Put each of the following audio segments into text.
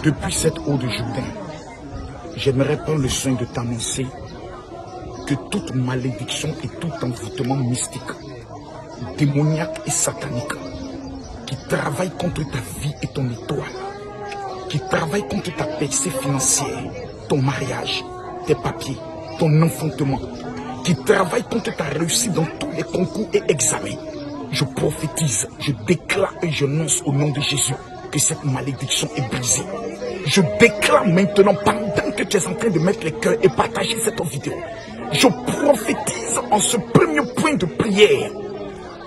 Depuis cette eau de Jourdain, j'aimerais prendre le soin de t'annoncer que toute malédiction et tout envoûtement mystique, démoniaque et satanique, qui travaille contre ta vie et ton étoile, qui travaille contre ta percée financière, ton mariage, tes papiers, ton enfantement, qui travaille contre ta réussite dans tous les concours et examens, je prophétise, je déclare et je lance au nom de Jésus que cette malédiction est brisée. Je déclare maintenant, pendant que tu es en train de mettre les cœurs et partager cette vidéo, je prophétise en ce premier point de prière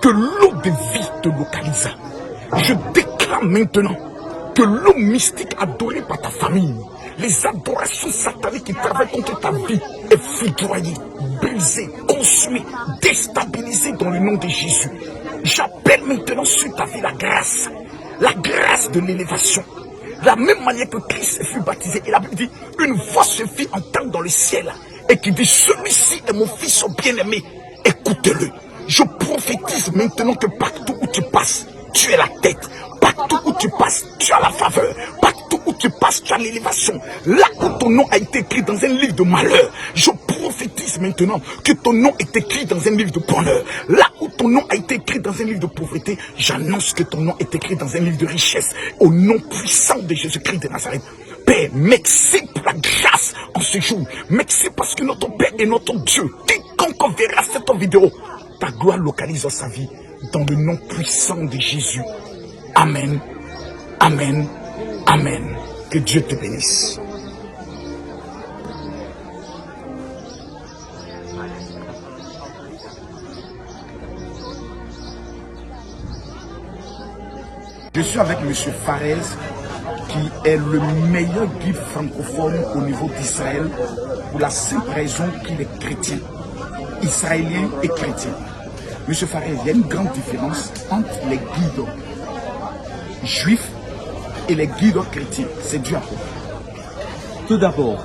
que l'eau de vie te localisa. Je déclare maintenant que l'eau mystique adorée par ta famille, les adorations sataniques qui travaillent contre ta vie est foudroyée, brisée, consumée, déstabilisée dans le nom de Jésus. J'appelle maintenant sur ta vie la grâce de l'élévation. De la même manière que Christ fut baptisé, et la Bible dit, une voix se fit entendre dans le ciel et qui dit, celui-ci est mon fils bien-aimé, écoutez-le. Je prophétise maintenant que partout où tu passes, tu es la tête. Partout où tu passes, tu as la faveur. Partout où tu passes, tu as l'élévation. Là où ton nom a été écrit dans un livre de malheur, je prophétise maintenant que ton nom est écrit dans un livre de bonheur. Là où ton nom a été écrit dans un livre de pauvreté, j'annonce que ton nom est écrit dans un livre de richesse. Au nom puissant de Jésus-Christ de Nazareth. Père, merci pour la grâce en ce jour. Merci parce que notre Père est notre Dieu. Quiconque verra cette vidéo, ta gloire localise sa vie dans le nom puissant de Jésus. Amen, amen, amen. Que Dieu te bénisse. Je suis avec M. Farez, qui est le meilleur guide francophone au niveau d'Israël, pour la simple raison qu'il est chrétien, israélien et chrétien. M. Farez, il y a une grande différence entre les guides juifs et les guides chrétiens. C'est dû à quoi? Tout d'abord,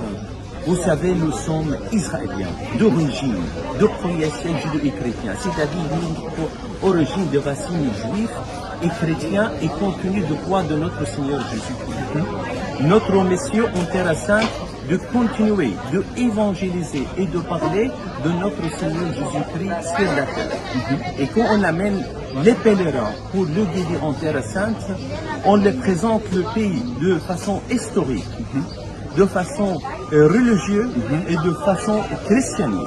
vous savez, nous sommes israéliens d'origine, de premier siècle judéo-chrétien, c'est-à-dire notre origine de racines juives et chrétiens et compte tenu de quoi de notre Seigneur Jésus-Christ. Notre mission en terre sainte de continuer, de évangéliser et de parler de notre Seigneur Jésus-Christ sur la terre. Et quand on amène les pèlerins pour le guider en terre sainte, on les présente le pays de façon historique, de façon religieuse et de façon chrétienne.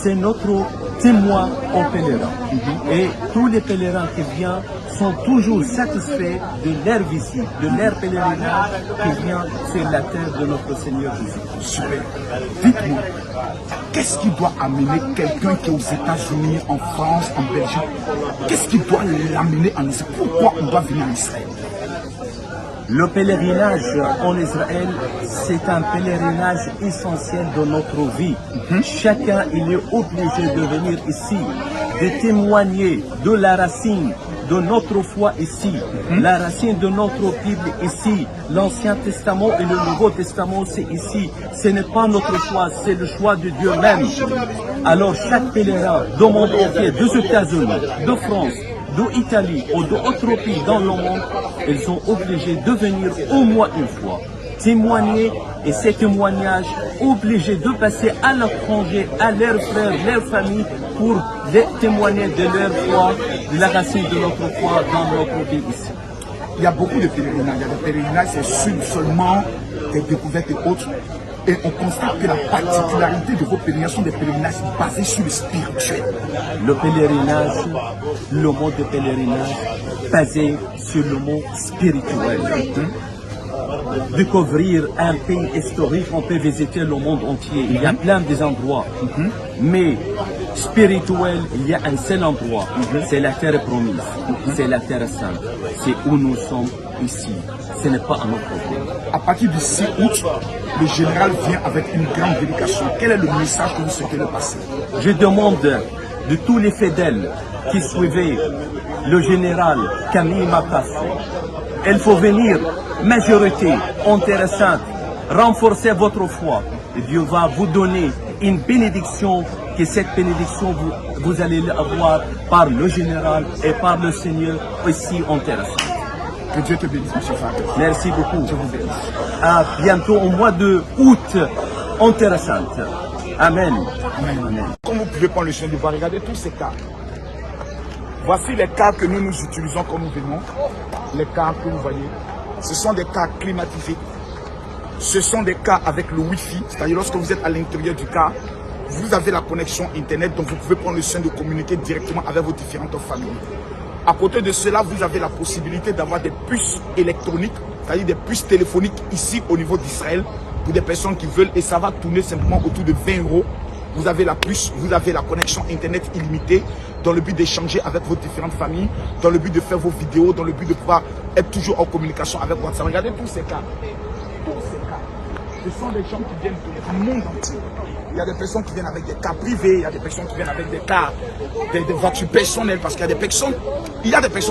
C'est notre témoin aux pèlerins. Et tous les pèlerins qui viennent sont toujours satisfaits de leur visite, de leur pèlerinage qui vient sur la terre de notre Seigneur Jésus. Super. Dites-moi, qu'est-ce qui doit amener quelqu'un qui est aux États-Unis, en France, en Belgique? Qu'est-ce qui doit l'amener en Israël? Pourquoi on doit venir en Israël? Le pèlerinage en Israël, c'est un pèlerinage essentiel de notre vie. Chacun il est obligé de venir ici, de témoigner de la racine de notre foi ici, la racine de notre Bible ici, l'Ancien Testament et le Nouveau Testament c'est ici. Ce n'est pas notre choix, c'est le choix de Dieu même. Alors chaque pèlerin du monde entier, des États-Unis, de France, d'Italie ou d'autres pays dans le monde, ils sont obligés de venir au moins une fois, témoigner, et ces témoignages obligés de passer à l'étranger, à leurs frères, leurs familles, pour témoigner de leur foi, de la racine de notre foi dans notre pays ici. Il y a beaucoup de pèlerinages. Il y a des pèlerinages, c'est seulement des découvertes et autres. Et on constate que la particularité de vos pèlerinages sont des pèlerinages basés sur le spirituel. Le pèlerinage, le mot de pèlerinage basé sur le mot spirituel. Découvrir un pays historique, on peut visiter le monde entier. Il y a plein des endroits. Mais spirituel, il y a un seul endroit. C'est la terre promise. C'est la terre sainte. C'est où nous sommes ici. Ce n'est pas un autre problème. À partir du 6 août, le général vient avec une grande dédication. Quel est le message que vous souhaitez le passer? Je demande de tous les fidèles qui suivaient le général Camille Makassou, il faut venir, majorité, en terre sainte, renforcer votre foi. Et Dieu va vous donner une bénédiction, que cette bénédiction, vous allez l'avoir par le général et par le Seigneur ici en terre sainte. Que Dieu te bénisse, monsieur Fabien. Merci beaucoup. Je vous bénisse. À bientôt au mois de août. Intéressante. Amen. Amen. Comme vous pouvez prendre le soin de voir, regardez tous ces cas. Voici les cas que nous utilisons quand nous venons. Les cas que vous voyez. Ce sont des cas climatisés. Ce sont des cas avec le Wi-Fi. C'est-à-dire lorsque vous êtes à l'intérieur du cas, vous avez la connexion Internet. Donc vous pouvez prendre le soin de communiquer directement avec vos différentes familles. À côté de cela, vous avez la possibilité d'avoir des puces électroniques, c'est-à-dire des puces téléphoniques ici au niveau d'Israël pour des personnes qui veulent, et ça va tourner simplement autour de 20 €. Vous avez la puce, vous avez la connexion Internet illimitée dans le but d'échanger avec vos différentes familles, dans le but de faire vos vidéos, dans le but de pouvoir être toujours en communication avec WhatsApp. Regardez tous ces cas. Tous ces cas. Ce sont des gens qui viennent du monde entier. Il y a des personnes qui viennent avec des cas privés, il y a des personnes qui viennent avec des cas, des voitures personnelles, parce qu'il y a des personnes,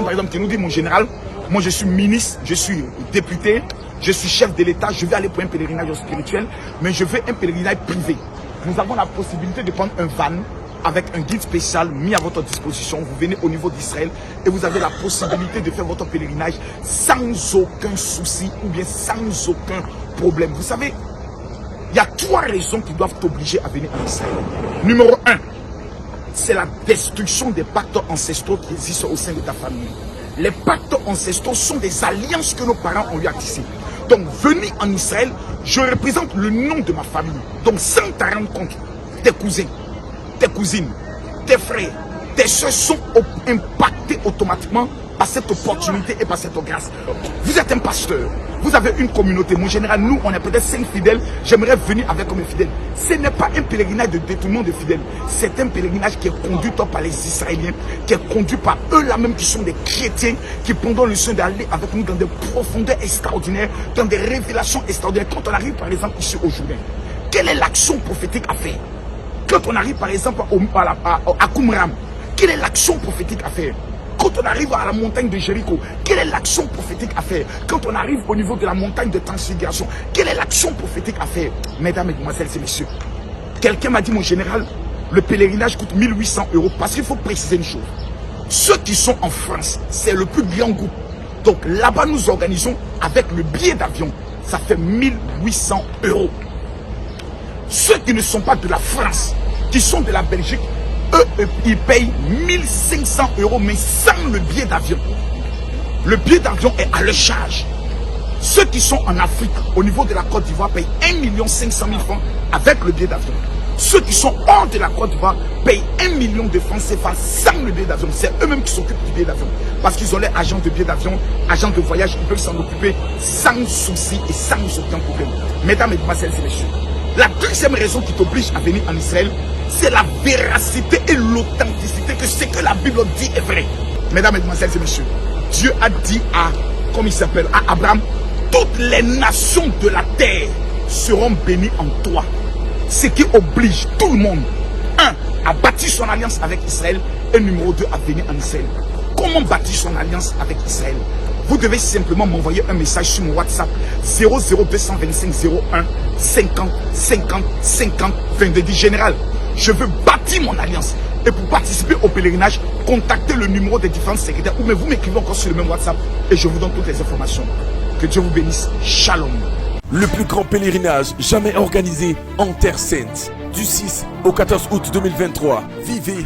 par exemple qui nous disent, mon général, moi je suis ministre, je suis député, je suis chef de l'État, je vais aller pour un pèlerinage spirituel, mais je veux un pèlerinage privé. Nous avons la possibilité de prendre un van avec un guide spécial mis à votre disposition. Vous venez au niveau d'Israël et vous avez la possibilité de faire votre pèlerinage sans aucun souci ou bien sans aucun problème. Vous savez, il y a 3 raisons qui doivent t'obliger à venir en Israël. Numéro 1, c'est la destruction des pactes ancestraux qui existent au sein de ta famille. Les pactes ancestraux sont des alliances que nos parents ont eu à tisser. Donc, venir en Israël, je représente le nom de ma famille. Donc, sans t'en rendre compte, tes cousins, tes cousines, tes frères, tes soeurs sont impactés automatiquement par cette opportunité et par cette grâce. Vous êtes un pasteur, vous avez une communauté. Mon général, nous, on est peut-être 5 fidèles. J'aimerais venir avec mes fidèles. Ce n'est pas un pèlerinage de détournement de fidèles. C'est un pèlerinage qui est conduit par les Israéliens, qui est conduit par eux-là même qui sont des chrétiens, qui prendront le soin d'aller avec nous dans des profondeurs extraordinaires, dans des révélations extraordinaires. Quand on arrive par exemple ici au Jourdain, quelle est l'action prophétique à faire? Quand on arrive par exemple à Qumran, quelle est l'action prophétique à faire? Quand on arrive à la montagne de Jéricho, quelle est l'action prophétique à faire? Quand on arrive au niveau de la montagne de transfiguration, quelle est l'action prophétique à faire? Mesdames, mesdemoiselles et messieurs, quelqu'un m'a dit, mon général, le pèlerinage coûte 1800 €, parce qu'il faut préciser une chose. Ceux qui sont en France, c'est le plus grand groupe. Donc là-bas, nous organisons avec le billet d'avion. Ça fait 1800 €. Ceux qui ne sont pas de la France, qui sont de la Belgique, eux, ils payent 1500 €, mais sans le billet d'avion. Le billet d'avion est à leur charge. Ceux qui sont en Afrique, au niveau de la Côte d'Ivoire, payent 1 500 000 francs avec le billet d'avion. Ceux qui sont hors de la Côte d'Ivoire payent 1 million de francs CFA sans le billet d'avion. C'est eux-mêmes qui s'occupent du billet d'avion. Parce qu'ils ont les agents de billet d'avion, agents de voyage, ils peuvent s'en occuper sans souci et sans aucun problème. Mesdames, mesdemoiselles et messieurs, la deuxième raison qui t'oblige à venir en Israël, c'est la véracité et l'authenticité que ce que la Bible dit est vrai. Mesdames, mesdemoiselles et messieurs, Dieu a dit à, comme il s'appelle, à Abraham, toutes les nations de la terre seront bénies en toi. Ce qui oblige tout le monde, 1, à bâtir son alliance avec Israël, et numéro 2, à venir en Israël. Comment bâtir son alliance avec Israël? Vous devez simplement m'envoyer un message sur mon WhatsApp 00225 01 50 50 50 22. Dit général, je veux bâtir mon alliance. Et pour participer au pèlerinage, contactez le numéro des différents secrétaires ou mais vous m'écrivez encore sur le même WhatsApp et je vous donne toutes les informations. Que Dieu vous bénisse. Shalom. Le plus grand pèlerinage jamais organisé en Terre Sainte. Du 6 au 14 août 2023, vivez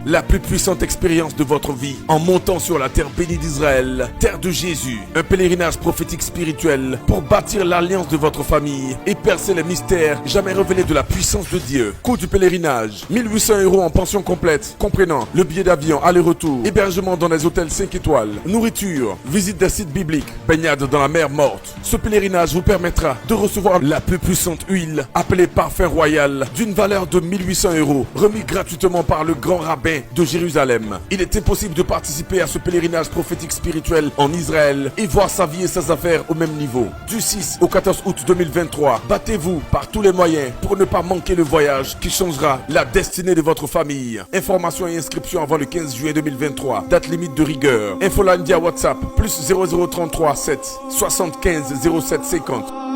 la plus puissante expérience de votre vie en montant sur la terre bénie d'Israël, terre de Jésus. Un pèlerinage prophétique spirituel pour bâtir l'alliance de votre famille et percer les mystères jamais révélés de la puissance de Dieu. Coût du pèlerinage, 1800 € en pension complète, comprenant le billet d'avion aller-retour, hébergement dans les hôtels 5 étoiles, nourriture, visite des sites bibliques, baignade dans la mer morte. Ce pèlerinage vous permettra de recevoir la plus puissante huile appelée parfum royal d'une valeur de 1800 €, remis gratuitement par le grand rabbin de Jérusalem. Il est impossible de participer à ce pèlerinage prophétique spirituel en Israël et voir sa vie et ses affaires au même niveau. Du 6 au 14 août 2023, battez-vous par tous les moyens pour ne pas manquer le voyage qui changera la destinée de votre famille. Informations et inscriptions avant le 15 juin 2023. Date limite de rigueur. Infoline via WhatsApp, plus 0033 7 75 07 50.